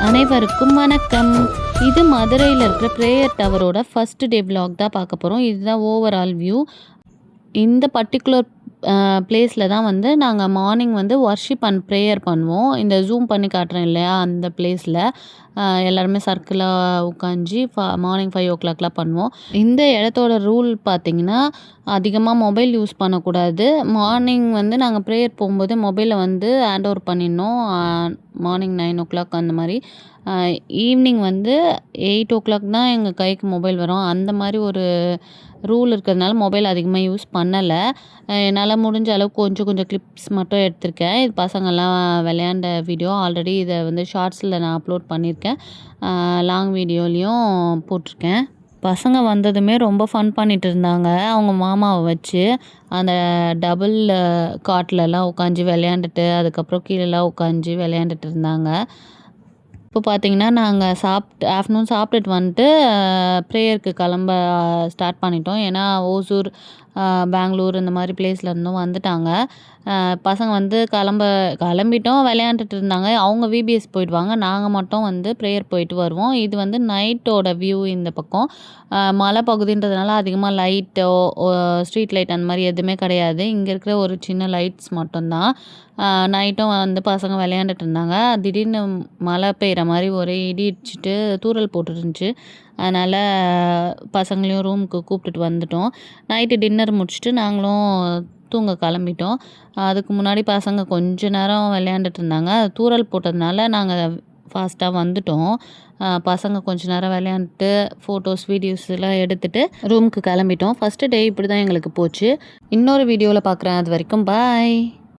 அனைவருக்கும் வணக்கம். இது மதுரையில் இருக்கிற ப்ரேயர் டவரோட ஃபர்ஸ்ட் டே விலாக் தான் பார்க்க போகிறோம். இதுதான் ஓவரால் வியூ. இந்த பர்டிகுலர் பிளேஸில் தான் வந்து நாங்கள் மார்னிங் வந்து வர்ஷிப் அண்ட் ப்ரேயர் பண்ணுவோம். இந்த ஜூம் பண்ணி காட்டுறேன் இல்லையா, அந்த பிளேஸில் எல்லாருமே சர்க்கிளாக உட்காந்து மார்னிங் 5 o'clockலாம் பண்ணுவோம். இந்த இடத்தோட ரூல் பார்த்திங்கன்னா, அதிகமாக மொபைல் யூஸ் பண்ணக்கூடாது. மார்னிங் வந்து நாங்கள் ப்ரேயர் போகும்போது மொபைலை வந்து ஹேண்ட் ஓவர் பண்ணிடணும். மார்னிங் 9 o'clock அந்த மாதிரி. ஈவினிங் வந்து 8 o'clock தான் எங்கள் கைக்கு மொபைல் வரும். அந்த மாதிரி ஒரு ரூல் இருக்கிறதுனால மொபைல் அதிகமாக யூஸ் பண்ணலை. என்னால் முடிஞ்ச அளவுக்கு கொஞ்சம் கொஞ்சம் கிளிப்ஸ் மட்டும் எடுத்திருக்கேன். இது பசங்கள்லாம் விளையாண்ட வீடியோ. ஆல்ரெடி இதை வந்து ஷார்ட்ஸில் நான் அப்லோட் பண்ணியிருக்கேன். லாங் வீடியோலேயும் போட்டிருக்கேன். பசங்க வந்ததுமே ரொம்ப ஃபன் பண்ணிட்டு இருந்தாங்க. அவங்க மாமாவை வச்சு அந்த டபுள் காட்லலாம் உட்காந்து விளையாண்டுட்டு, அதுக்கப்புறம் கீழேலாம் உட்காந்து விளையாண்டுட்டு இருந்தாங்க. இப்போ பார்த்தீங்கன்னா, நாங்கள் ஆஃப்டர்நூன் சாப்பிட்டுட்டு வந்துட்டு ப்ரேயருக்கு கிளம்ப ஸ்டார்ட் பண்ணிட்டோம். ஏன்னா ஓசூர், பெங்களூர் இந்த மாதிரி பிளேஸில் இருந்தும் வந்துட்டாங்க. பசங்க வந்து கிளம்பிட்டோம், விளையாண்டுட்டு இருந்தாங்க. அவங்க விபிஎஸ் போயிடுவாங்க. நாங்கள் மட்டும் வந்து ப்ரேயர் போயிட்டு வருவோம். இது வந்து நைட்டோட வியூ. இந்த பக்கம் மலை பகுதின்றதுனால அதிகமாக லைட்டோ, ஸ்ட்ரீட் லைட் அந்த மாதிரி எதுவுமே கிடையாது. இங்கே இருக்கிற ஒரு சின்ன லைட்ஸ் மட்டும்தான். நைட்டும் வந்து பசங்க விளையாண்டுட்டு இருந்தாங்க. திடீர்னு மழை பெய்கிற மாதிரி ஒரே இடி இடிச்சிட்டு தூறல் போட்டுருந்துச்சு. அதனால் பசங்களையும் ரூமுக்கு கூப்பிட்டுட்டு வந்துட்டோம். நைட்டு டின்னர் முடிச்சுட்டு நாங்களும் தூங்க கிளம்பிட்டோம். அதுக்கு முன்னாடி பசங்க கொஞ்ச நேரம் விளையாண்டுட்டு இருந்தாங்க. தூறல் போட்டதுனால நாங்கள் ஃபாஸ்ட்டாக வந்துட்டோம். பசங்க கொஞ்ச நேரம் விளையாண்டுட்டு ஃபோட்டோஸ், வீடியோஸ் எல்லாம் எடுத்துகிட்டு ரூமுக்கு கிளம்பிட்டோம். ஃபஸ்ட்டு டே இப்படி தான் எங்களுக்கு போச்சு. இன்னொரு வீடியோவில் பார்க்குறேன். அது வரைக்கும் பாய்.